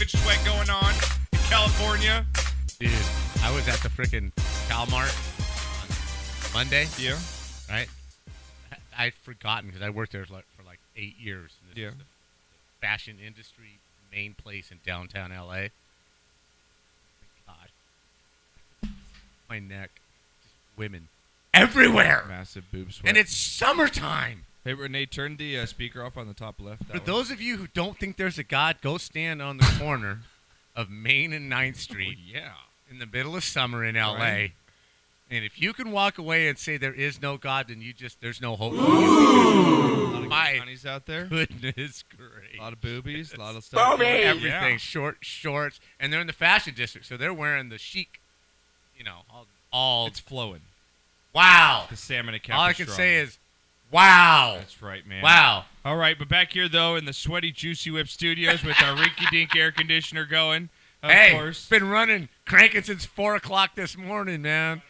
good sweat going on in California. Dude, I was at the freaking CalMart on Monday. Yeah. Right? I'd forgotten because I worked there for like 8 years. This is the fashion industry main place in downtown LA. God. My neck. Just women. Everywhere. Massive boob sweat. And it's summertime. Hey, Renee, turn the speaker off on the top left. For those of you who don't think there's a God, go stand on the corner of Main and 9th Street in the middle of summer in L.A. Right. And if you can walk away and say there is no God, then there's no hope for you. A lot of honeys out there. Goodness great. A lot of boobies, a lot of stuff. Everything, shorts. And they're in the fashion district, so they're wearing the chic, all it's flowing. Wow. The salmon and all I can say is, wow. That's right, man. Wow. All right, but back here, though, in the sweaty Juicy Whip studios with our rinky-dink air conditioner going, of course. Been cranking since 4 o'clock this morning, man.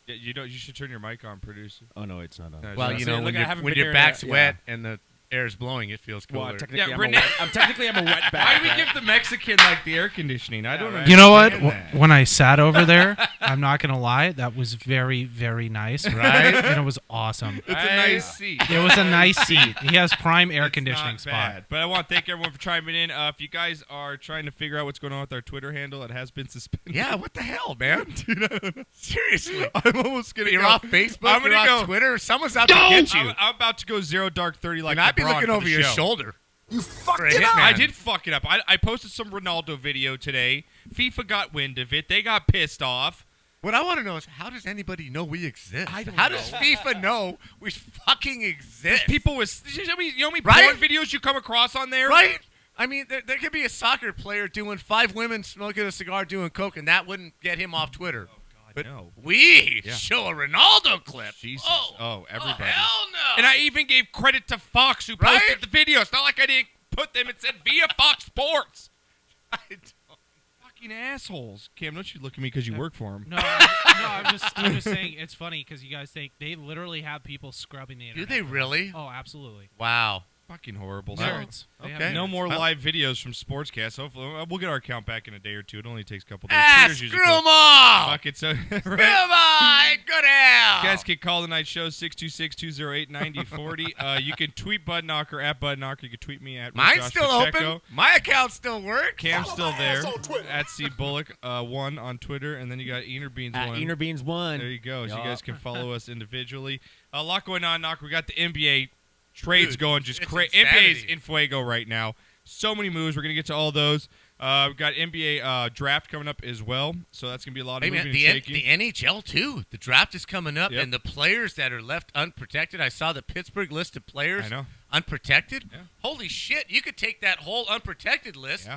Yeah, you should turn your mic on, producer. Oh, no, it's not on. Well, when your back's wet and the air's blowing, it feels cooler. Well, technically, I'm a wet back. Why do we give the Mexican, the air conditioning? I don't know. You know what? When I sat over there, I'm not going to lie, that was very, very nice. Right? And it was awesome. It's a nice seat. It was a nice seat. He has prime air conditioning not spot. Bad. But I want to thank everyone for chiming in. If you guys are trying to figure out what's going on with our Twitter handle, it has been suspended. Yeah, what the hell, man? Dude, I don't know. Seriously. I'm almost going to You're off Facebook, I'm gonna you're off go. Twitter. Someone's out to get you. I'm about to go 0 dark 30 like and I'd be LeBron looking for over the your show. shoulder. You fucked For a it up. hitman. I did fuck it up. I posted some Ronaldo video today. FIFA got wind of it. They got pissed off. What I want to know is, how does anybody know we exist? I don't how know. does FIFA know we fucking exist? People with you know how many Right? porn videos you come across on there? Right? I mean, there could be a soccer player doing 5 women smoking a cigar doing coke, and that wouldn't get him off Twitter. But no. we show a Ronaldo clip. Jesus. Oh, everybody. Oh, hell no. And I even gave credit to Fox who posted the video. It's not like I didn't put them and said via Fox Sports. I don't. Fucking assholes. Cam, don't you look at me because you work for them. No, I'm just saying it's funny because you guys think they literally have people scrubbing the internet. Do they really? Oh, absolutely. Wow. Fucking horrible. Nerds. They have No nerds. more live videos from Sportscast. Hopefully, we'll get our account back in a day or two. It only takes a couple days. Twitter's Screw usually them all. Fuck it. So, Screw them all. Good hell. You guys can call the night show 626-208-9040. You can tweet Bud Knocker at Bud Knocker. You can tweet me at Mine's Josh still Pacheco. open. My account still works. Cam's still there at C Bullock 1 on Twitter, and then you got Enerbeans 1. Enerbeans 1. There you go. So you guys can follow us individually. A lot going on, Knocker. We got the NBA trades going just crazy. NBA's in fuego right now. So many moves. We're gonna get to all those. We've got NBA draft coming up as well, so that's gonna be a lot of moving and shaking. The NHL too. The draft is coming up, and the players that are left unprotected. I saw the Pittsburgh list of players. I know. Unprotected. Yeah. Holy shit! You could take that whole unprotected list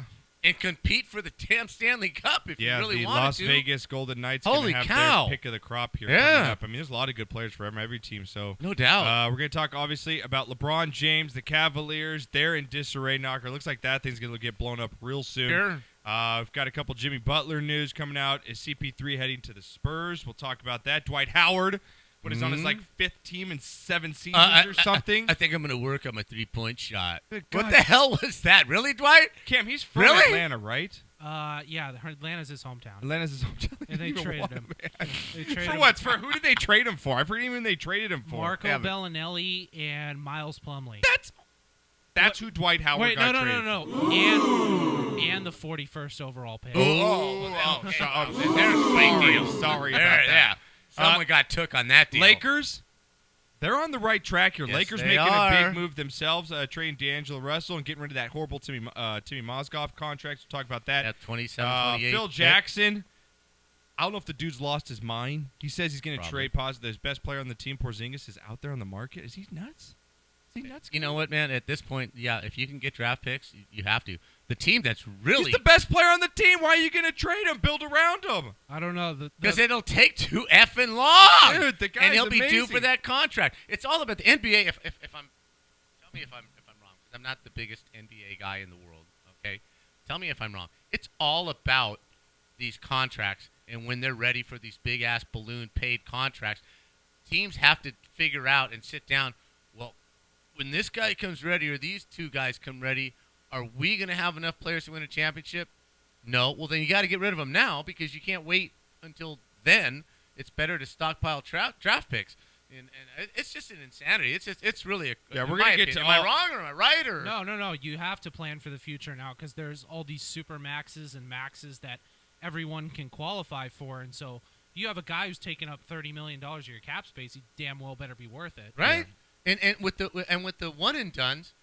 and compete for the damn Stanley Cup if you really the wanted Las to. Vegas Golden Knights Holy gonna have cow. their pick of the crop here coming up. I mean, there's a lot of good players for every team. So no doubt. We're gonna talk obviously about LeBron James, the Cavaliers. They're in disarray. Knocker. Looks like that thing's gonna get blown up real soon. Sure. We've got a couple Jimmy Butler news coming out. Is CP3 heading to the Spurs? We'll talk about that. Dwight Howard. What is on his 5th team in 7 seasons or something? I think I'm going to work on my 3-point shot. What the hell was that? Really, Dwight? Cam, he's from Atlanta, right? Yeah, Atlanta's his hometown. Atlanta's his hometown. And they traded him. For what? For who did they trade him for? I forget even they traded him for. Marco Bellinelli and Miles Plumlee. That's who Dwight Howard got traded. No. And the 41st overall pick. Sorry about that. Someone got took on that deal. Lakers, they're on the right track here. Yes, Lakers they making are. a big move themselves, trading D'Angelo Russell and getting rid of that horrible Timmy Mozgov contract. We'll talk about that. At 27, 28. Phil Jackson, I don't know if the dude's lost his mind. He says he's going to trade his best player on the team. Porzingis is out there on the market. Is he nuts? Is he nuts? You know what, man? At this point, yeah, if you can get draft picks, you have to. The team that's really... He's the best player on the team. Why are you going to trade him? Build around him. I don't know. Because it'll take too effing long. Dude, the guy's and he'll be due amazing. for that contract. It's all about the NBA. If I'm... Tell me if I'm wrong. Because I'm not the biggest NBA guy in the world, okay? Tell me if I'm wrong. It's all about these contracts, and when they're ready for these big-ass balloon-paid contracts, teams have to figure out and sit down, well, when this guy comes ready or these two guys come ready, Are we going to have enough players to win a championship? No. Well, then you got to get rid of them now because you can't wait until then. It's better to stockpile draft picks. And it's just an insanity. It's really a. Yeah, we're gonna get to. Am I wrong or am I right? Or No. You have to plan for the future now because there's all these super maxes and maxes that everyone can qualify for, and so you have a guy who's taking up $30 million of your cap space. He damn well better be worth it, right? Yeah. And with the one and dones,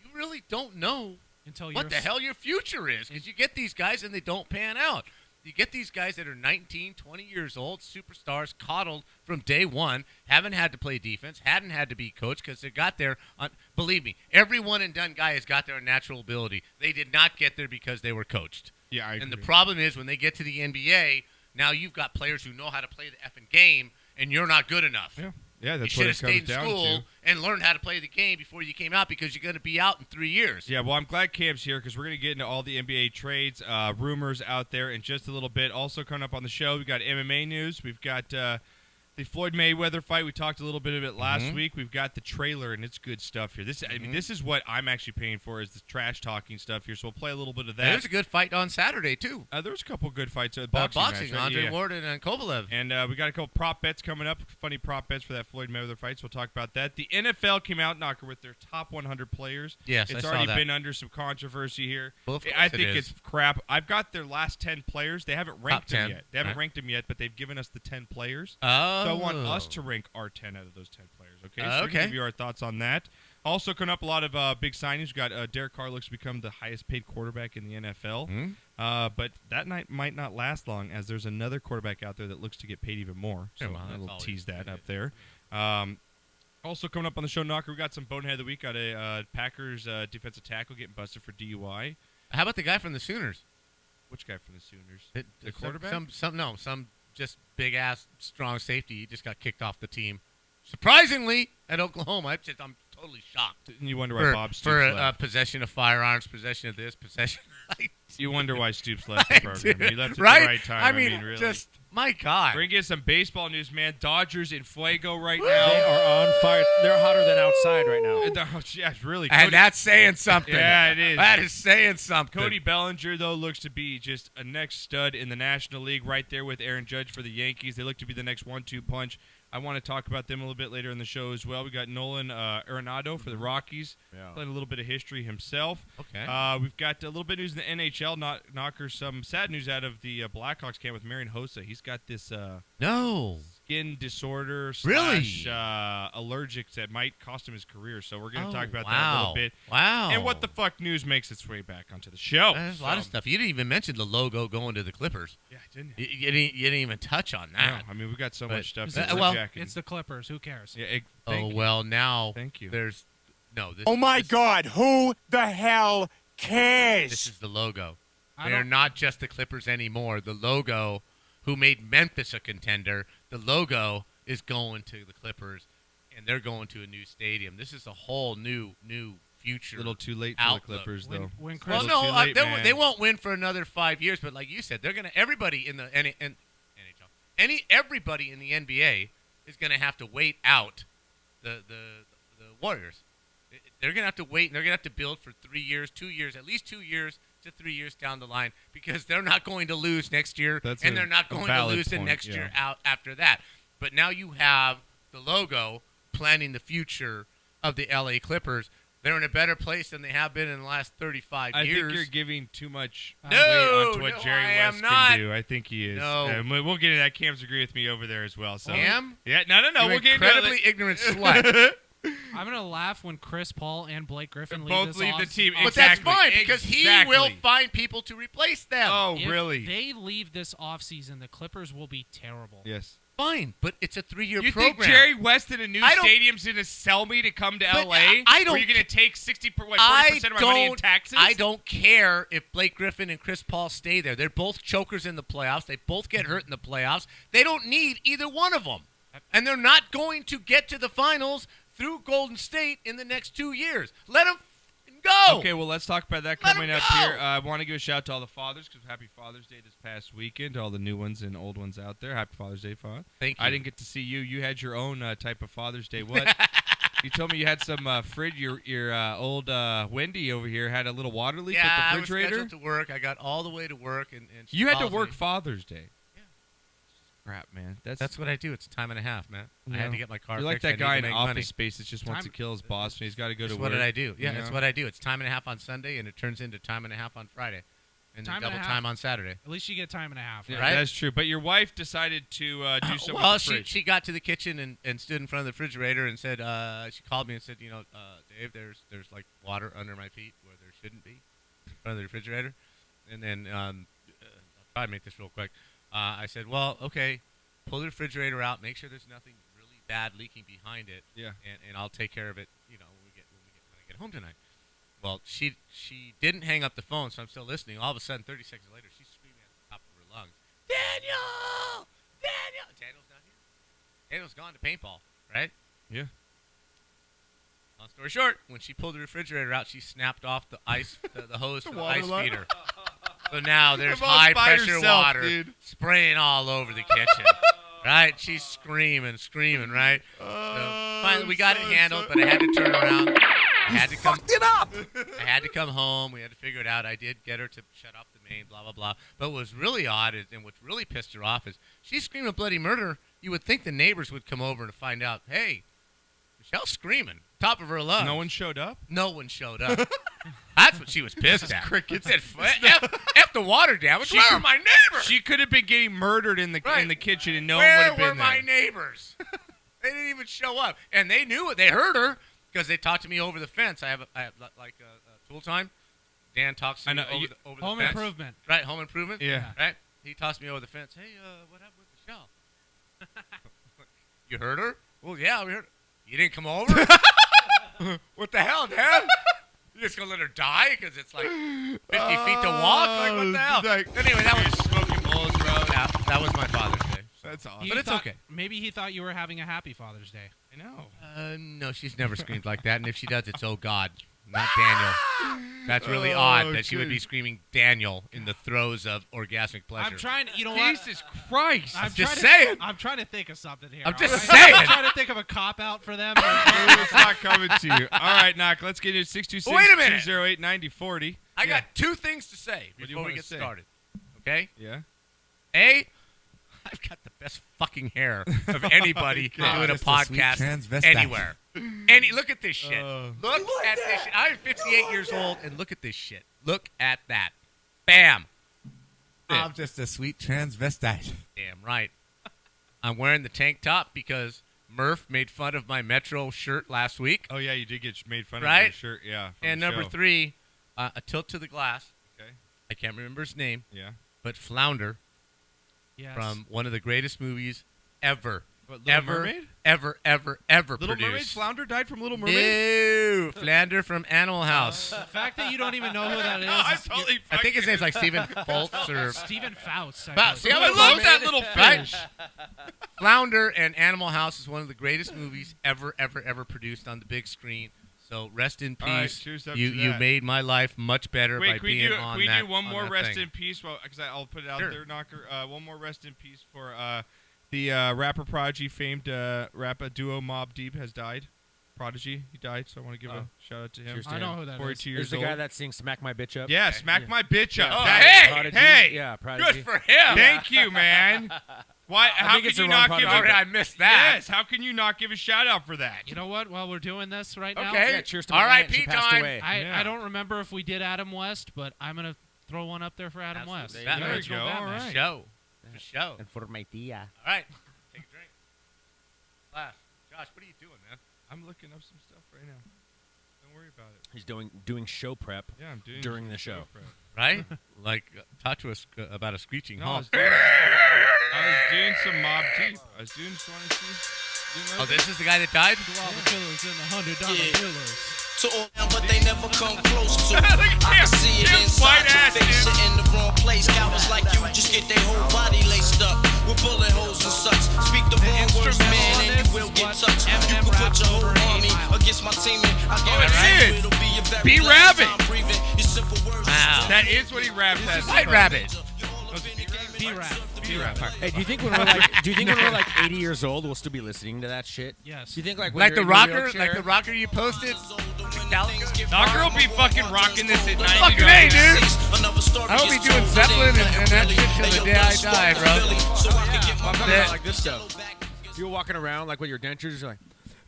you really don't know until what the hell your future is because you get these guys and they don't pan out. You get these guys that are 19, 20 years old, superstars, coddled from day one, haven't had to play defense, hadn't had to be coached because they got there. Believe me, every one-and-done guy has got their natural ability. They did not get there because they were coached. Yeah, I agree. And the problem is when they get to the NBA, now you've got players who know how to play the effing game, and you're not good enough. Yeah, that's you what should it have stayed comes in down school to. and learned how to play the game before you came out because you're going to be out in 3 years. Yeah, well, I'm glad Cam's here because we're going to get into all the NBA trades, rumors out there in just a little bit. Also coming up on the show, we've got MMA news. We've got the Floyd Mayweather fight. We talked a little bit of it last week. We've got the trailer, and it's good stuff here. I mean, this is what I'm actually paying for is the trash-talking stuff here, so we'll play a little bit of that. There was a good fight on Saturday, too. There was a couple good fights. Boxing match, right? Andre Ward and Kovalev. And we got a couple prop bets coming up, funny prop bets for that Floyd Mayweather fight, so we'll talk about that. The NFL came out, Knocker, with their top 100 players. Yes, it's I saw already that. been under some controversy here. Well, of course I think it is. it's crap. I've got their last 10 players. They haven't ranked Top them 10. yet. They haven't Right. ranked them yet, but they've given us the 10 players. Oh. So I want us to rank our 10 out of those 10 players, okay? So we're Okay. going to give you our thoughts on that. Also coming up, a lot of big signings. We've got Derek Carr looks to become the highest-paid quarterback in the NFL. But that night might not last long as there's another quarterback out there that looks to get paid even more. So Yeah, well, that's we'll always tease that good. up there. Also coming up on the show, Knocker, we got some Bonehead of the Week. Got a Packers defensive tackle getting busted for DUI. How about the guy from the Sooners? Which guy from the Sooners? The quarterback? Some just big-ass, strong safety. He just got kicked off the team. Surprisingly, at Oklahoma. I'm totally shocked. And you wonder why Bob Stoops left. Possession of firearms, possession of this, possession. You wonder why Stoops left the program. He left at right? the right time. I mean, really. just, my God. We're going to get some baseball news, man. Dodgers in Fuego right They now. are on fire. They're hotter than outside right now. Yeah, it's really And that's saying something. Yeah, it is. That is saying something. Cody Bellinger, though, looks to be just a next stud in the National League right there with Aaron Judge for the Yankees. They look to be the next 1-2 punch. I want to talk about them a little bit later in the show as well. We got Nolan Arenado for the Rockies, playing a little bit of history himself. Okay. We've got a little bit of news in the NHL. Knocker, some sad news out of the Blackhawks camp with Marian Hossa. He's got this skin disorder slash allergics that might cost him his career. So we're going to talk about that a little bit. Wow. And what the fuck news makes its way back onto the show. There's a lot of stuff. You didn't even mention the logo going to the Clippers. Yeah, I didn't. You didn't even touch on that. No, I mean, we've got so much stuff. It's the Clippers. Who cares? Yeah, well, now Thank you. There's no. Oh my God! Who the hell cares? This is the logo. I They're don't- not just the Clippers anymore. The logo, who made Memphis a contender, the logo is going to the Clippers, and they're going to a new stadium. This is a whole new future. A little too late for outlook. the Clippers, though. When Well, Chris, no, too late, man. they won't win for another 5 years. But like you said, they're gonna. Everybody in the NHL, everybody in the NBA is gonna have to wait out the Warriors. They're gonna have to wait, and they're gonna have to build for 3 years, 2 years, at least 2 years to 3 years down the line, because they're not going to lose next year, and they're not going to lose the next year out after that. But now you have the logo planning the future of the LA Clippers. They're in a better place than they have been in the last 35 I years. think you're giving too much No, weight onto what no, Jerry I am West not. can do. I think he is. No. We'll get into that. Cam's agree with me over there as well. So. Cam? Yeah, no. You We'll get into incredibly ignorant slut. I'm gonna laugh when Chris Paul and Blake Griffin Both leave the team. But that's Exactly, fine, because he will exactly. find people to replace them. Oh, If really? they leave this offseason, the Clippers will be terrible. Yes. Fine, but it's a 3-year You program. think Jerry West in a new I don't- stadium's going to sell me to come to But L.A.? I don't Were you going to take 40% of my I money in taxes? I don't care if Blake Griffin and Chris Paul stay there. They're both chokers in the playoffs. They both get hurt in the playoffs. They don't need either one of them. And they're not going to get to the finals through Golden State in the next 2 years. Let them go. Okay, well, let's talk about that Let coming 'em up go. here. I want to give a shout out to all the fathers because happy Father's Day this past weekend to all the new ones and old ones out there. Happy Father's Day, Father. Thank you. I didn't get to see you. You had your own type of Father's Day. What? You told me you had some fridge. Your old Wendy over here had a little water leak with the I was refrigerator. scheduled to work. I got all the way to work, and she You had to calls work me. Father's Day. Yeah. Crap, man. That's what I do. It's a time and a half, man. I had to get my car You're like fixed. that I guy need in to make Office money. Space that just wants to kill his boss and he's got to go to That's work. what did I do? Yeah, you that's know? what I do. It's time and a half on Sunday, and it turns into time and a half on Friday, and then Time and a double half. time on Saturday. At least you get time and a half. Yeah, Right? That's true. But your wife decided to do something Well, with the fridge. she got to the kitchen and stood in front of the refrigerator and said, she called me and said, Dave, there's like water under my feet where there shouldn't be in front of the refrigerator. And then I'll try to make this real quick. I said, well, okay, pull the refrigerator out, make sure there's nothing really bad leaking behind it. Yeah. And I'll take care of it, when I get home tonight. Well, she didn't hang up the phone, so I'm still listening. All of a sudden, 30 seconds later, she's screaming at the top of her lungs, Daniel! Daniel! Daniel's not here. Daniel's gone to paintball, right? Yeah. Long story short, when she pulled the refrigerator out, she snapped off the ice, the hose for the ice feeder. So now there's Your mom's by high-pressure herself, water dude. spraying all over the kitchen. Right? She's screaming, right? So finally, we got it handled, but I had to turn around. I had to come home. We had to figure it out. I did get her to shut off the main, blah, blah, blah. But what was really odd and what really pissed her off is she's screaming bloody murder. You would think the neighbors would come over to find out, hey, Michelle's screaming, top of her lungs. No one showed up? No one showed up. That's what she was pissed at. Crickets. Said, F the water damage. Where are my neighbors? She could have been getting murdered in the kitchen and no one would Where have been were my there. neighbors? They didn't even show up. And they knew it. They heard her because they talked to me over the fence. I have like tool time. Dan talks to me over the Home fence. improvement. Right, home improvement. Yeah. Right? He tossed me over the fence. Hey, what happened with Michelle? You heard her? Well, yeah, we heard her. You didn't come over? What the hell, Dan? You just gonna let her die because it's like 50 feet to walk? Like, what the hell? Anyway, that was Smoky Moles Road. That was my Father's Day. That's awesome. But it's okay. Maybe he thought you were having a happy Father's Day. I know. No, she's never screamed like that, and if she does, it's oh God, not Daniel. That's really odd that she would be screaming Daniel in the throes of orgasmic pleasure. I'm trying to, you know what? Jesus Christ. I'm just saying. I'm trying to think of something here. I'm just all right? saying. I'm trying to think of a cop-out for them. It's not coming to you. All right, Knock, let's get into 626-208-9040. I got two things to say What do you before we wanna get say? started. Okay? Yeah? A, I've got the best fucking hair of anybody doing a Just a sweet podcast transvestite. anywhere. Look at this shit. Look at this shit. I'm 58 years old, and look at this shit. Look at that. Bam. I'm just a sweet transvestite. Damn right. I'm wearing the tank top because Murph made fun of my Metro shirt last week. Oh, yeah, you did get made fun of Right? your shirt. Yeah. from And the number show. 3, a tilt to the glass. Okay. I can't remember his name, Yeah. but Flounder Yes. from one of the greatest movies ever. What, Little Mermaid? Ever Little Mermaid? produced. Flounder died from Little Mermaid? No, Flounder from Animal House. The fact that you don't even know who that is. I is totally I think his name's like Stephen Foltz or Stephen Faust. I Faust. believe. See, I I'm love a that little Right? fish. Flounder and Animal House is one of the greatest movies ever produced on the big screen. So rest in All right, peace. cheers up You to you that. made my life much better by Wait, can we being do, on can we that. do one on more that rest thing. in peace? Well, because I'll put it out Sure. there, Knocker. One more rest in peace for the rapper Prodigy, famed rapper duo Mobb Deep has died. Prodigy, he died, so I want to give a shout out to him. Cheers to I know him. who that is. 42 Is years the old. guy that sings "Smack My Bitch Up"? Yeah, smack my bitch up. Oh, That- hey! Prodigy. Hey! Yeah, Prodigy. Good for him. Thank you, man. Why? How think could it's you the wrong not give? Prodigy. Sorry, I missed that. Yes. How can you not give a shout out for that? You know what? While we're doing this right now, Okay. Yeah, cheers to my R.I.P. aunt. She passed time. away. I Yeah. don't remember if we did Adam West, but I'm going to throw one up there for Adam West. There you go. The There you original go. Batman. All right. Show. For show. And for my tia. All right. Take a drink. Class. Josh, what are you doing, man? I'm looking up some stuff right now. Don't worry about it. He's doing show prep. Yeah, I'm doing During the show. prep. Right? Like, talk to us about a screeching No, halt. I was doing some Mobb Deep. I was doing just want to see. You know Oh, this is the guy that died? To all the killers and the $100 billers. To all them, but they never come close to. Look at I can him. see it Him's inside white your ass, face. dude. You're in the wrong place. Cowards like you just get their whole body laced up with bullet holes and such. Speak the wrong words, instrumental man, on and you this will is get what touched. You Eminem can put raps your whole over 8 army Mile. against my team, and I it guarantee is. you it'll be your very Be last Rabbit. time breathing. Your simple words. Wow. That is what he raps as. White Rabbit. B-Rap. B-Rab. Hey, do you think when we're like 80 years old, we'll still be listening to that shit? Yes. Do you think like when Like you're the in your rocker, wheelchair- like the rocker you posted. Knocker will be fucking rocking this at 90. Fucking A, dude. I will be doing Zeppelin and that shit till the day I die, bro. I'm talking Yeah. about like this stuff. You're walking around like with your dentures, you're like,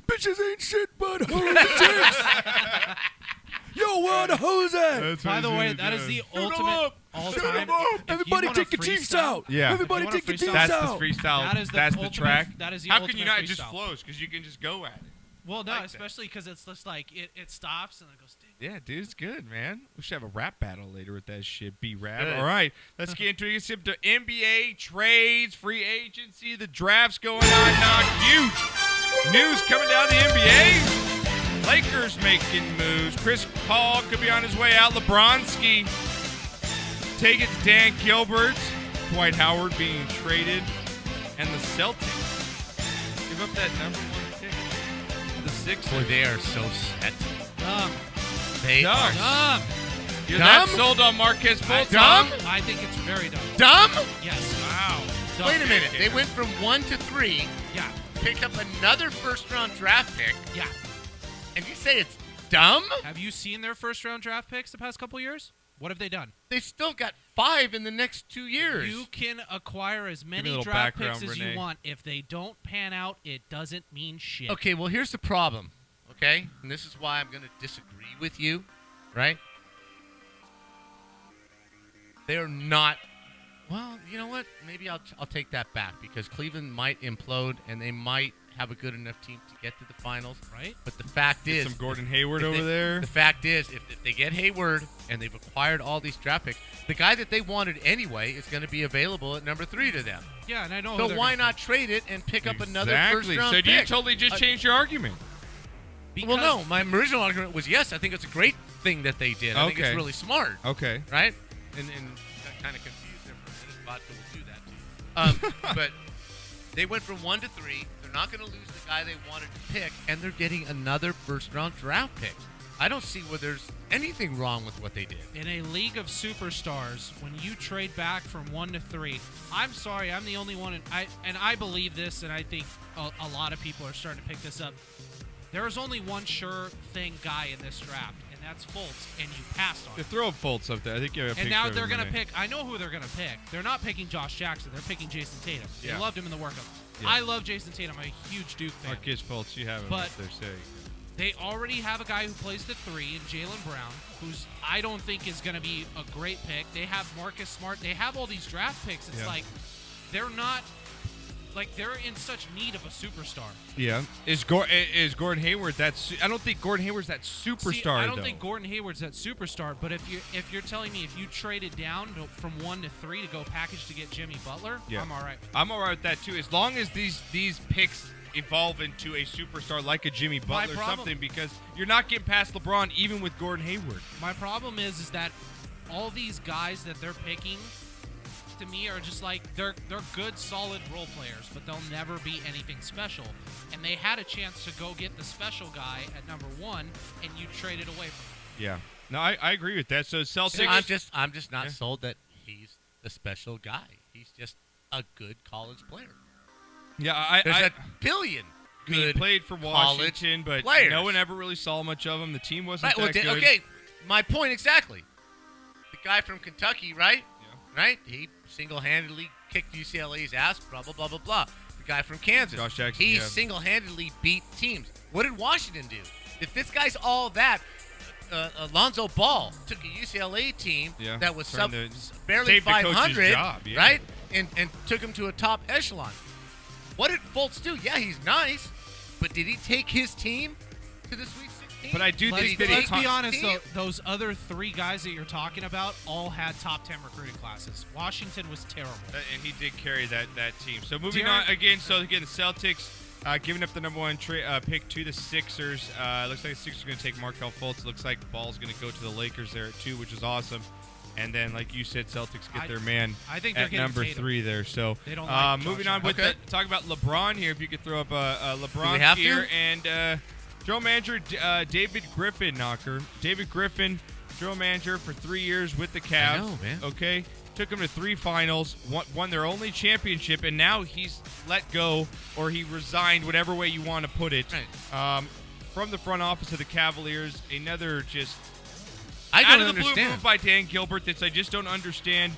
bitches ain't shit but hoes and chicks. Yo, where the hoes at? By the way, that is the ultimate all-time. Everybody take your teeth out. Yeah. Everybody If you take your wanna teeth That's out. the freestyle. That is the That's the ultimate- track. that is the How can ultimate you not? It just freestyle. flows because you can just go at it. Well, no, like that. especially because it's just like it stops and it goes. Ding. Yeah, dude, it's good, man. We should have a rap battle later with that shit. B-Rab. Good. All right, let's get into it. Let's get to NBA trades, free agency, the draft's going on. Not huge news coming down the NBA. Lakers making moves. Chris Paul could be on his way out. LeBronski taking to Dan Gilbert. Dwight Howard being traded. And the Celtics give up that number 1 pick. The Sixers. Boy, they are so set. Dumb. They Dumb. are Dumb. You're Dumb? not sold on Marquez Fultz. Dumb? I think it's very dumb. dumb. Yes. Wow. Dumb. Wait a minute. They went from 1 to 3, Yeah. picked up another first-round draft pick, Yeah. and you say it's dumb? Have you seen their first-round draft picks the past couple years? What have they done? They still got 5 in the next 2 years. You can acquire as me a many little draft background, picks as Renee. you want. If they don't pan out, it doesn't mean shit. Okay, well, here's the problem, okay? And this is why I'm going to disagree with you, right? They're not. Well, you know what? Maybe I'll take that back because Cleveland might implode and they might have a good enough team to get to the finals. Right? But the fact Get is, some Gordon Hayward if over they- there. The fact is, if they get Hayward and they've acquired all these draft picks, the guy that they wanted anyway is going to be available at number 3 to them. Yeah, and I know. So who they're why gonna not trade it and pick up another Exactly. first-round So pick? you totally just changed your argument. pick. Well, Because no. My original argument was yes. I think it's a great thing that they did. I think Okay. it's really smart, Okay. right? And that kind of confused them for a minute. Vodka will do that to you. But they went from 1 to 3. They're not going to lose the guy they wanted to pick, and they're getting another first-round draft pick. I don't see where there's anything wrong with what they did. in a league of superstars, when you trade back from 1 to 3, I'm sorry, I'm the only one, and I believe this, and I think a lot of people are starting to pick this up. There is only one sure thing guy in this draft, and that's Fultz, and you passed on Yeah, it. throw up Fultz up there. I think you have a And picture now of they're him going to in there. pick. I know who they're going to pick. They're not picking Josh Jackson. They're picking Jason Tatum. Yeah. They loved him in the workup. Yeah. I love Jason Tatum. I'm a huge Duke fan. Marquez Fultz, you have him But- up there saying. They already have a guy who plays the 3 in Jaylen Brown, who's I don't think is going to be a great pick. They have Marcus Smart. They have all these draft picks. It's Yeah. like they're not like they're in such need of a superstar. Yeah. Is Gordon Hayward that? I don't think Gordon Hayward's that superstar. See, I don't though. think Gordon Hayward's that superstar. But if you're telling me if you traded down from 1 to 3 to go package to get Jimmy Butler, Yeah. I'm all right. I'm all right with that too, as long as these picks evolve into a superstar like a Jimmy Butler or problem- something, because you're not getting past LeBron even with Gordon Hayward. My problem is that all these guys that they're picking to me are just like they're good solid role players, but they'll never be anything special. And they had a chance to go get the special guy at number 1, and you traded away from him. Yeah. No, I agree with that. So Celtics. I'm just not Yeah. sold that he's the special guy. He's just a good college player. Yeah, There's I a billion he good played for Washington, but players. no one ever really saw much of him. The team wasn't Right, well, that good. okay, my point exactly. The guy from Kentucky, right? Yeah. Right? He single-handedly kicked UCLA's ass, blah, blah, blah, blah, blah. The guy from Kansas. Josh Jackson, He yeah. single-handedly beat teams. What did Washington do? If this guy's all that, Alonzo Ball took a UCLA team Yeah, that was turned the- barely saved the coach's 500, job, yeah. right? And took him to a top echelon. What did Fultz do? Yeah, he's nice, but did he take his team to the Sweet 16? But I do think that Let's he be honest, team? though, those other 3 guys that you're talking about all had top 10 recruiting classes. Washington was terrible. And he did carry that team. So moving Derek- on again. So again, the Celtics giving up the number 1 pick to the Sixers. Looks like the Sixers are going to take Markelle Fultz. Looks like Ball's going to go to the Lakers there at 2, which is awesome. And then, like you said, Celtics get their man I think they're at getting number Tatum. 3 there. So They don't like Josh moving on with Jackson. talk about LeBron here. If you could throw up LeBron we have to? here and general manager David Griffin, David Griffin, general manager for 3 years with the Cavs. know, man. Okay, took them to 3 finals, won their only championship, and now he's let go or he resigned, whatever way you want to put it, from the front office of the Cavaliers. Another just I out don't of the blue understand. move by Dan Gilbert that I just don't understand.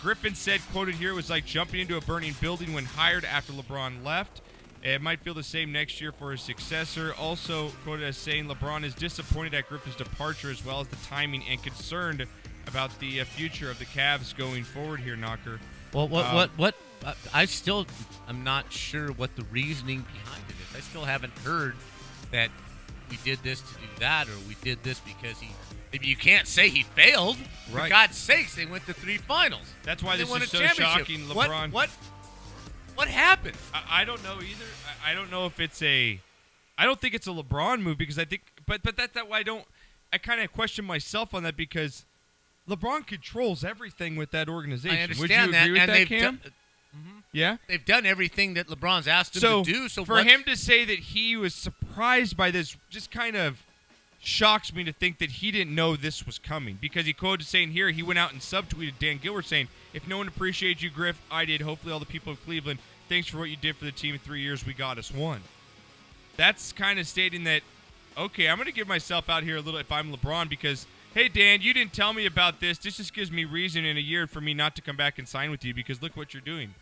Griffin said, quoted here, it was like jumping into a burning building when hired after LeBron left. It might feel the same next year for his successor. Also quoted as saying LeBron is disappointed at Griffin's departure as well as the timing and concerned about the future of the Cavs going forward here, Knocker. Well, I'm not sure what the reasoning behind it is. I still haven't heard that we did this to do that or we did this because maybe you can't say he failed. Right. For God's sakes, they went to 3 finals. That's why They this won is a so championship. shocking. LeBron. What happened? I don't know either. I don't know if it's I don't think it's a LeBron move because I think, but that's why I kind of question myself on that because LeBron controls everything with that organization. I understand Would you that, agree with and that, Cam? Yeah. They've done everything that LeBron's asked them to do. So for him to say that he was surprised by this just kind of shocks me to think that he didn't know this was coming because he quoted saying here, he went out and subtweeted Dan Gilbert saying, if no one appreciates you, Griff, I did. Hopefully all the people of Cleveland, thanks for what you did for the team in 3 years. We got us one. That's kind of stating that, okay, I'm going to give myself out here a little if I'm LeBron because, hey, Dan, you didn't tell me about this. This just gives me reason in a year for me not to come back and sign with you because look what you're doing.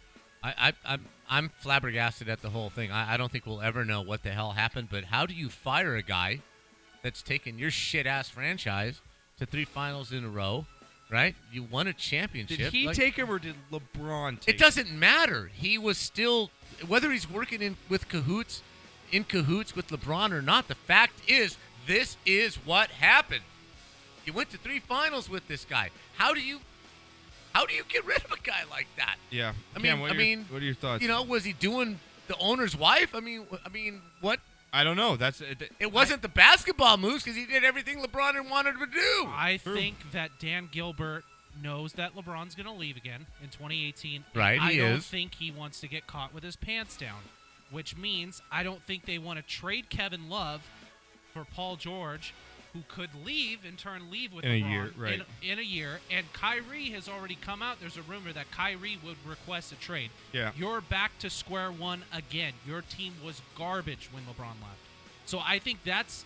I'm flabbergasted at the whole thing. I don't think we'll ever know what the hell happened, but how do you fire a guy that's taken your shit-ass franchise to 3 finals in a row, right? You won a championship. Did he take him or did LeBron take him? It doesn't matter. He was still, whether he's working in cahoots with LeBron or not, the fact is, this is what happened. You went to 3 finals with this guy. How do you get rid of a guy like that? Yeah. I Cam, mean, what are your thoughts? You know, was he doing the owner's wife? I mean, what? I don't know. It wasn't the basketball moves because he did everything LeBron wanted him to do. I think that Dan Gilbert knows that LeBron's going to leave again in 2018. Right, I he don't is. think he wants to get caught with his pants down, which means I don't think they want to trade Kevin Love for Paul George, who could leave with in a LeBron year, right. in a year. And Kyrie has already come out. There's a rumor that Kyrie would request a trade. Yeah. You're back to square one again. Your team was garbage when LeBron left. So I think that's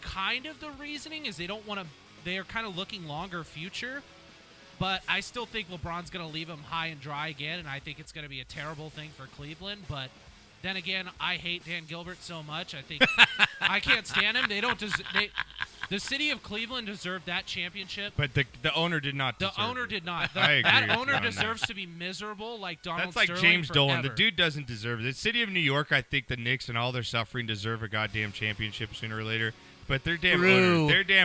kind of the reasoning is they don't want to – they are kind of looking longer future. But I still think LeBron's going to leave him high and dry again, and I think it's going to be a terrible thing for Cleveland. But then again, I hate Dan Gilbert so much. I think I can't stand him. They don't the city of Cleveland deserved that championship. But the owner did not deserve The owner it. did not. I agree That with owner you on deserves to be miserable like Donald That's like Sterling James Dolan. The forever. dude doesn't deserve it. The city of New York, I think the Knicks and all their suffering deserve a goddamn championship sooner or later. But their damn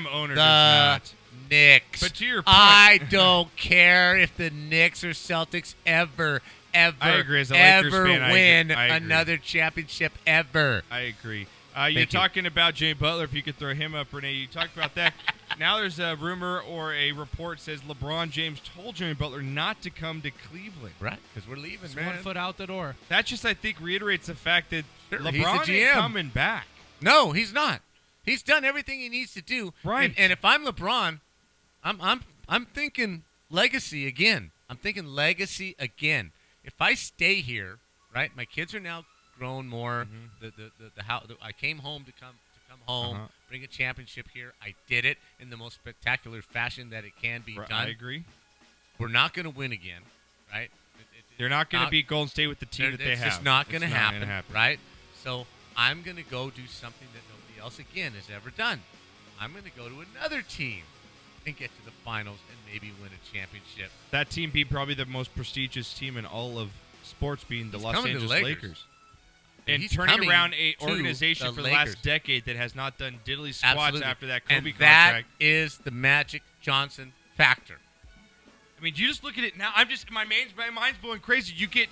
owner does not. Knicks. But to your point, I don't care if the Knicks or Celtics ever I agree. As a Lakers fan, I win agree. another championship ever. I agree. You're Thank you. talking about Jay Butler. If you could throw him up, Renee. You talked about that. Now there's a rumor or a report says LeBron James told Jimmy Butler not to come to Cleveland. Right, because we're leaving, It's man. 1 foot out the door. That just, I think, reiterates the fact that Sure, he's the LeBron GM. ain't coming back. No, he's not. He's done everything he needs to do. Right. And if I'm LeBron, I'm thinking legacy again. If I stay here, right? My kids are now grown more. Mm-hmm. The house. I came home to come home, bring a championship here. I did it in the most spectacular fashion that it can be done. I agree. We're not going to win again, right? They're not going to beat Golden State with the team that they have. It's just not going to It's happen, gonna happen, right? So I'm going to go do something that nobody else, again, has ever done. I'm going to go to another team and get to the finals and maybe win a championship. That team beat probably the most prestigious team in all of sports, being the He's Los coming to the Angeles Lakers. Lakers. And He's turning coming around a to organization the for the Lakers. last decade that has not done diddly squats Absolutely. after that Kobe and contract. that is the Magic Johnson factor. I mean, you just look at it now. My mind's blowing crazy. You get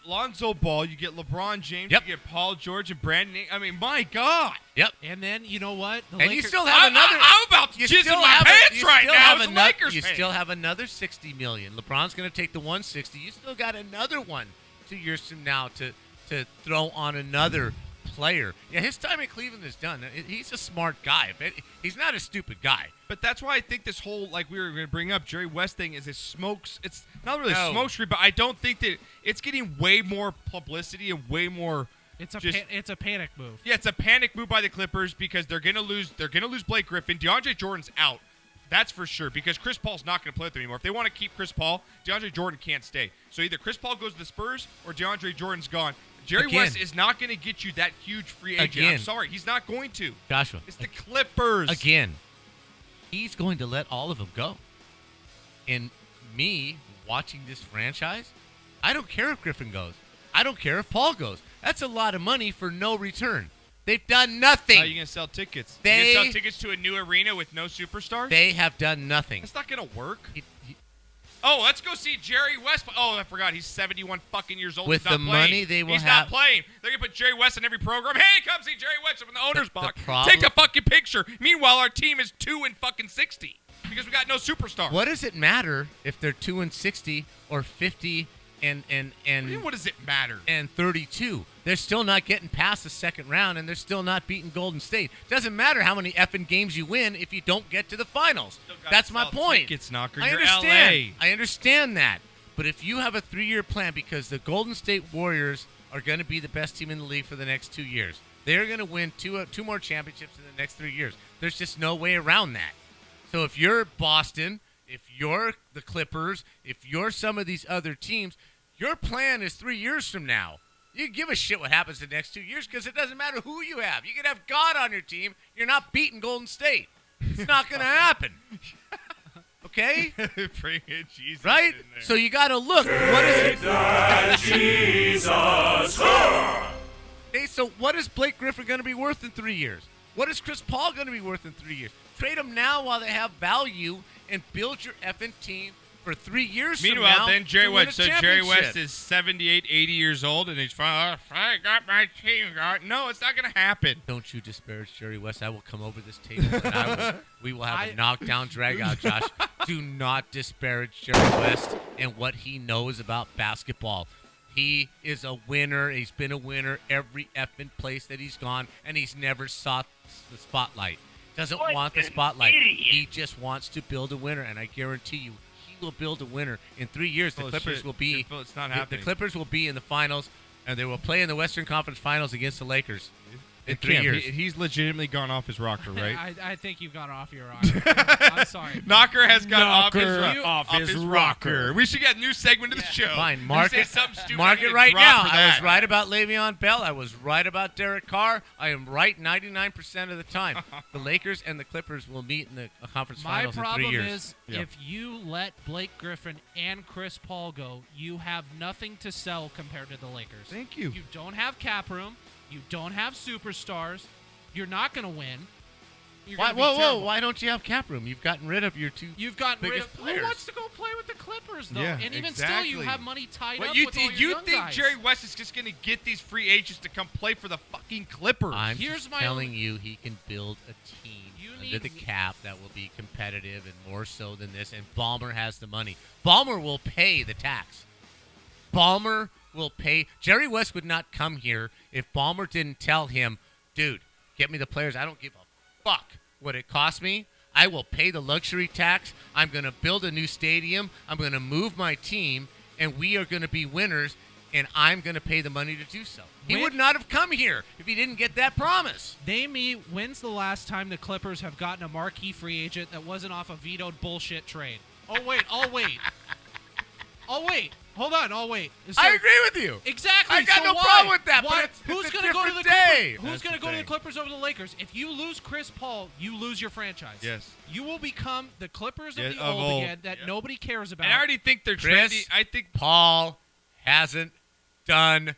Lonzo Ball, you get LeBron James, Yep. you get Paul George and Brandon. I mean, my God. Yep. And then, you know what? The And you Lakers- still have another. I'm about to you jizz in still my have pants you right still now have as a ano- Lakers You fan. still have another $60 million. LeBron's going to take the 160. You still got another one 2 years from now to throw on another player. Yeah, his time in Cleveland is done. He's a smart guy. He's not a stupid guy. But that's why I think this whole, like we were going to bring up, Jerry West thing is it's not really a smoke screen, but I don't think that it's getting way more publicity and way more. It's a panic move. Yeah, it's a panic move by the Clippers because they're gonna lose Blake Griffin. DeAndre Jordan's out. That's for sure because Chris Paul's not going to play with them anymore. If they want to keep Chris Paul, DeAndre Jordan can't stay. So either Chris Paul goes to the Spurs or DeAndre Jordan's gone. Jerry West is not going to get you that huge free agent. I'm sorry. He's not going to. Joshua. It's the Clippers. Again, he's going to let all of them go. And me watching this franchise, I don't care if Griffin goes. I don't care if Paul goes. That's a lot of money for no return. They've done nothing. How are you going to sell tickets? You're going to sell tickets to a new arena with no superstars? They have done nothing. That's not going to work. Oh, let's go see Jerry West. Oh, I forgot. He's 71 fucking years old. With the money they will have. He's not playing. They're going to put Jerry West in every program. Hey, come see Jerry West from the owner's box. Take a fucking picture. Meanwhile, our team is 2-60 because we got no superstars. What does it matter if they're 2-60 or 50 and what does it matter? And 32. They're still not getting past the second round, and they're still not beating Golden State. Doesn't matter how many effing games you win if you don't get to the finals. That's my point. Tickets, Knocker. I You're understand. LA. I understand that. But if you have a 3-year plan, because the Golden State Warriors are going to be the best team in the league for the next 2 years, they're going to win two more championships in the next 3 years. There's just no way around that. So if you're Boston, if you're the Clippers, if you're some of these other teams, your plan is 3 years from now. You give a shit what happens the next 2 years because it doesn't matter who you have. You could have God on your team. You're not beating Golden State. It's not going to happen. Okay? Bring in Jesus. Right? In there. So you got to look. What is it? Jesus. Hey, so what is Blake Griffin going to be worth in 3 years? What is Chris Paul going to be worth in 3 years? Trade them now while they have value and build your effing team for 3 years Meanwhile, from now. then Jerry West. So Jerry West championship. is 78, 80 years old, and he's finally, I got my team. No, it's not going to happen. Don't you disparage Jerry West. I will come over this table and we will have a knockdown, drag out, Josh. Do not disparage Jerry West and what he knows about basketball. He is a winner. He's been a winner every effing place that he's gone, and he's never sought the spotlight. Doesn't want the spotlight. He just wants to build a winner, and I guarantee you, will build a winner in 3 years. The Clippers will be. It's not happening. The Clippers will be in the finals, and they will play in the Western Conference Finals against the Lakers in 3 years. He's legitimately gone off his rocker, right? I think you've gone off your rocker. I'm sorry. Knocker has gone off his his rocker. We should get a new segment of the show. Fine, mark it. Stupid, Mark it right now. I was right about Le'Veon Bell. I was right about Derek Carr. I am right 99% of the time. The Lakers and the Clippers will meet in the conference finals in 3 years. My problem is if you let Blake Griffin and Chris Paul go, you have nothing to sell compared to the Lakers. Thank you. You don't have cap room. You don't have superstars. You're not going to win. Why don't you have cap room? You've gotten rid of your two You've gotten rid of players. Who wants to go play with the Clippers, though? Yeah, and even exactly. still, you have money tied What up you with all your you young think guys. Jerry West is just going to get these free agents to come play for the fucking Clippers? I'm Here's just my telling you, he can build a team under need- the cap that will be competitive and more so than this. And Ballmer has the money. Ballmer will pay the tax. Ballmer will pay. Jerry West would not come here if Ballmer didn't tell him, dude, get me the players. I don't give a fuck what it costs me. I will pay the luxury tax. I'm going to build a new stadium. I'm going to move my team, and we are going to be winners, and I'm going to pay the money to do so. He would not have come here if he didn't get that promise. Name me, when's the last time the Clippers have gotten a marquee free agent that wasn't off a vetoed bullshit trade? I'll wait. Hold on, I'll wait. So, I agree with you. Exactly. I got so no why? problem with that, Why? but Who's it's a going to go to different the day. Clippers? Who's going to go to the Clippers over the Lakers? If you lose Chris Paul, you lose your franchise. Yes. You will become the Clippers of Yeah, the of old old. again that Yep. nobody cares about. And I already think they're Chris, trendy. I think Paul hasn't done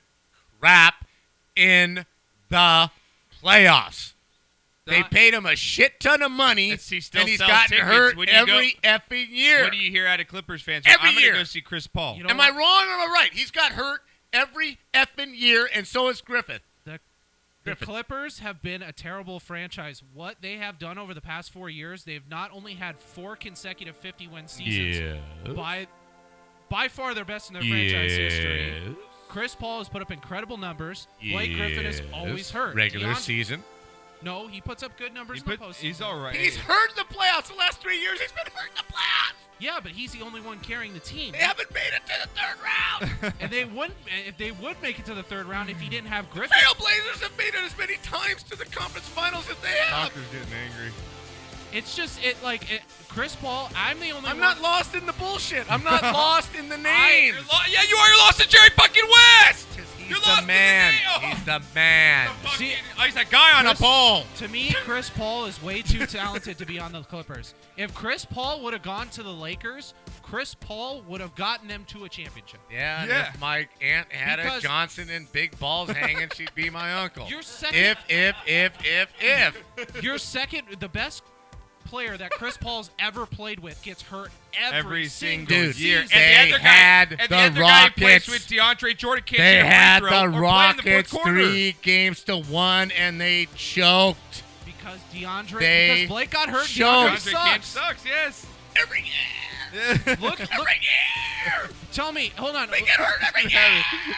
in the playoffs. They paid him a shit ton of money, And he still and he's sells gotten tickets. hurt When you every effing year. What do you hear out of Clippers fans? Every I'm year. going to go see Chris Paul. You know Am I wrong or am I right? He's got hurt every effing year, and so is Griffith. The Griffith. Clippers have been a terrible franchise. What they have done over the past 4 years, they've not only had 4 consecutive 50-win seasons, by far their best in their franchise history. Chris Paul has put up incredible numbers. Blake Griffin is always hurt. Regular season. No, he puts up good numbers in the postseason. He's all right. He's hurt in the playoffs the last 3 years. He's been hurt in the playoffs. Yeah, but he's the only one carrying the team. They haven't made it to the third round. And they wouldn't if they would make it to the third round if he didn't have Griffin. Trailblazers have made it as many times to the conference finals as they have. Tucker's getting angry. It's just Chris Paul. I'm the only. I'm one. not lost in the bullshit. I'm not lost in the names. Yeah, you are. You're lost in Jerry fucking West. He's You're the lost man. in the name. He's the man. He's that guy on a pole. To me, Chris Paul is way too talented to be on the Clippers. If Chris Paul would have gone to the Lakers, Chris Paul would have gotten them to a championship. Yeah, and Yeah. if my aunt had Because- a Johnson and big balls hanging, she'd be my uncle. Your second, If. your second, the best player that Chris Paul's ever played with gets hurt Every single single Dude, year. season. they had and the the other guy who plays Rockets. with DeAndre Jordan can't They hit a had free throw the or play in the Rockets fourth quarter. 3-1, and they choked. because They Blake got hurt. showed- DeAndre DeAndre Kemp sucks. sucks, yes. Every year. Look, year. tell me, hold on. They get hurt every year.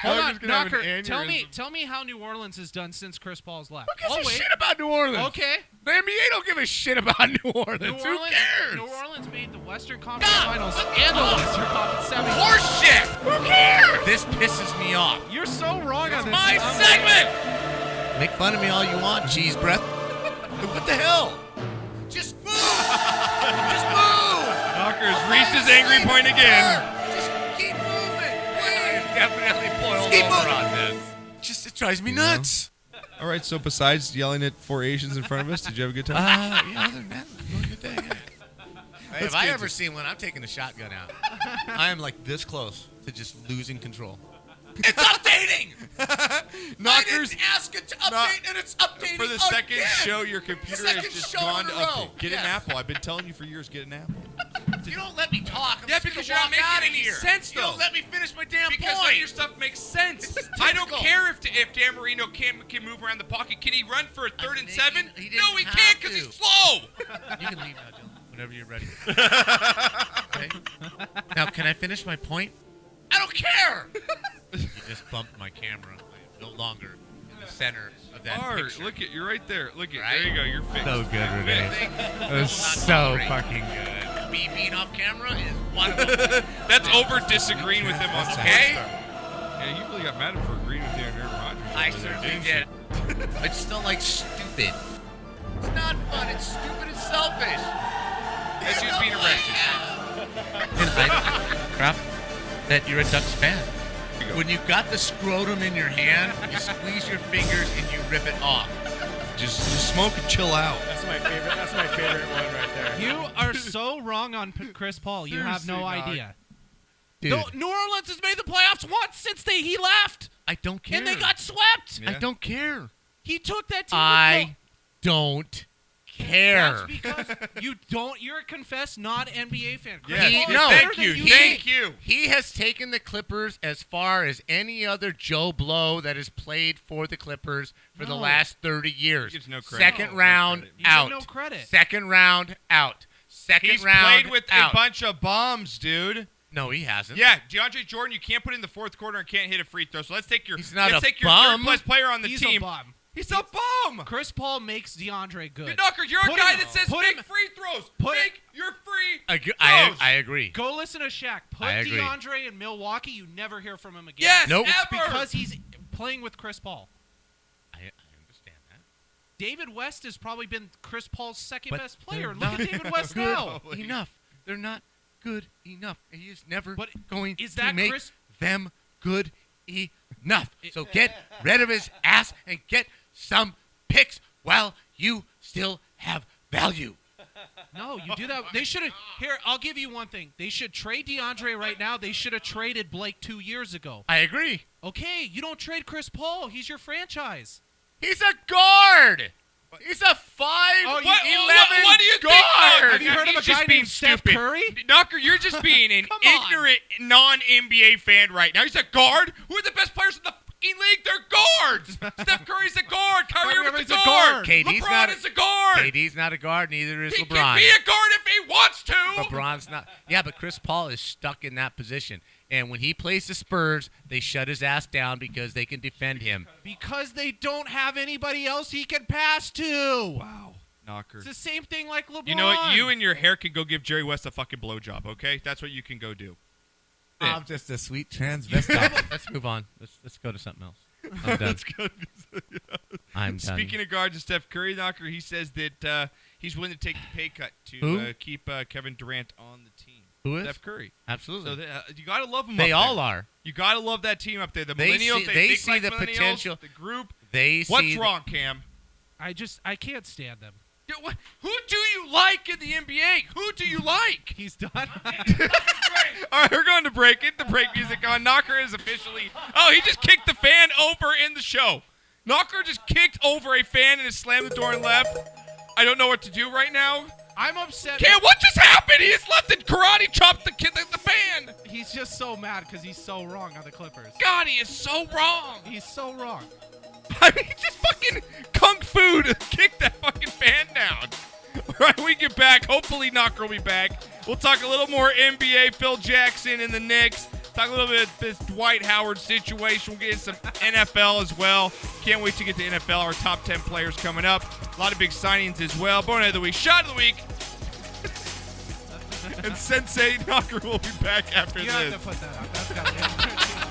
Hold Tucker's on, gonna have an Knocker. aneurysm. Tell me how New Orleans has done since Chris Paul's left. Who gives Oh a wait, shit about New Orleans? okay. The NBA don't give a shit about New Orleans. New Who Orleans, cares? New Orleans made the Western Conference Finals and the Western Conference Semis. Horseshit. Who cares? This pisses me off. You're so wrong on this. My segment. Make fun of me all you want, cheese breath. What the hell? Just move. Just move. Knockers reached his angry point again. Just keep moving, please. Definitely boiled over on this. Just it drives me nuts. All right, so besides yelling at 4 Asians in front of us, did you have a good time? Yeah, other than that, doing a good day. Hey, if I ever see one, I'm taking the shotgun out. I am like this close to just losing control. It's updating. Knockers, I didn't ask it to update, and it's updating for the second again. show, your computer Second has just show gone in to a row. update. Get an Apple. I've been telling you for years, get an Apple. You don't let me talk. I'm Yeah, just because gonna you're not walk making out of any here. sense, You don't though. let me finish my damn Because point. none of your stuff makes sense. It's I don't typical. care if Dan Marino can move around the pocket. Can he run for a third and 7? He didn't No, he have can't because to. he's slow. You can leave now, Dylan, whenever you're ready. Okay? Now, can I finish my point? I don't care. You just bumped my camera. I am no longer in the center of that Art, picture. look at you're right there. Look at Right? there you go. You're fixed. So good, Renee. That was so fucking good. Me being off camera is one of them. That's over disagreeing with him on Okay? Yeah, you really got mad at him for agreeing with you on Aaron Rodgers. I over there, certainly didn't you? did. I just don't like stupid. It's not fun. It's stupid and selfish. As he was being arrested. And I crap that you're a Ducks fan. When you got the scrotum in your hand, you squeeze your fingers and you rip it off. Just smoke and chill out. That's my favorite. That's my favorite one right there. You are so wrong on Chris Paul. You have no Seriously, Nog. idea. Dude, No, New Orleans has made the playoffs once since he left, I don't care. and they got swept. Yeah. I don't care. He took that team. I don't care. That's because you're a confessed not NBA fan. Chris Yeah. Paul is No. better Thank than you. think. Thank you. He has taken the Clippers as far as any other Joe Blow that has played for the Clippers for the No. last 30 years. He gets no credit. Second No round credit. You get out. no credit. Second round out. Second He's round played with out. a bunch of bombs, dude. No, he hasn't. Yeah, DeAndre Jordan, you can't put in the fourth quarter and can't hit a free throw. So let's take your He's not let's a take your bum. third best player on the He's team. a bum. He's a bum. Chris Paul makes DeAndre good. Good knocker, you're a Put guy him- that says put make him- free throws. put him- Make your free I agree. Go listen to Shaq. Put I agree. DeAndre in Milwaukee. You never hear from him again. Yes, Nope. It's ever. because he's playing with Chris Paul. I understand that. David West has probably been Chris Paul's second But best player. they're Look at not David West good now. enough. They're not good enough. He is never But going is to that make Chris- them good enough. So get rid of his ass and get some picks while you still have value. No, you do that. They should have. Here, I'll give you one thing. They should trade DeAndre right now. They should have traded Blake 2 years ago. I agree. Okay, you don't trade Chris Paul. He's your franchise. He's a guard. He's a 5'11" what do you think? guard. Have you heard of He's a just guy being named Steph stupid. Curry? Knocker, you're just being an Come on. ignorant non-NBA fan right now. He's a guard. Who are the best players in the fucking league? They're guards. Steph Curry's a guard. Kyrie Kyrie Irving's Irving's a a guard. guard. KD's LeBron not a- is a guard. KD's not a guard. Neither is He LeBron. can be a guard if he wants to. LeBron's not. Yeah, but Chris Paul is stuck in that position. And when he plays the Spurs, they shut his ass down because they can defend him. Because they don't have anybody else he can pass to. Wow. Knocker. It's the same thing like LeBron. You know what? You and your hair can go give Jerry West a fucking blowjob, okay? That's what you can go do. I'm just a sweet transvestite. Let's move on. Let's go to something else. I'm done. Let's go. I'm done. Speaking of guards and Steph Curry, Knocker, he says that he's willing to take the pay cut to keep Kevin Durant on the team. Who is? Steph Curry. Absolutely. So you got to love them They up all there. are. You got to love that team up there. The They millennials, see- they they think see like the millennials, potential. The group. They What's see wrong, Cam? I can't stand them. Dude, who do you like in the NBA? Who do you like? He's done. All right, we're going to break. Get the break music on. Knocker is officially... Oh, he just kicked the fan over in the show. Knocker just kicked over a fan and has slammed the door and left. I don't know what to do right now. I'm upset. Cam, what just happened? He just left and karate chopped the fan. He's just so mad because he's so wrong on the Clippers. God, he is so wrong. He's so wrong. I mean, he just fucking kung fu to kick that fucking fan down. All right, we get back. Hopefully Knocker will be back. We'll talk a little more NBA, Phil Jackson and the Knicks. Talk a little bit of this Dwight Howard situation. We'll get into some NFL as well. Can't wait to get to NFL, our top 10 players coming up. A lot of big signings as well. Bonehead of the week, shot of the week. And Sensei Knocker will be back after You this. have to put that out. That's got to be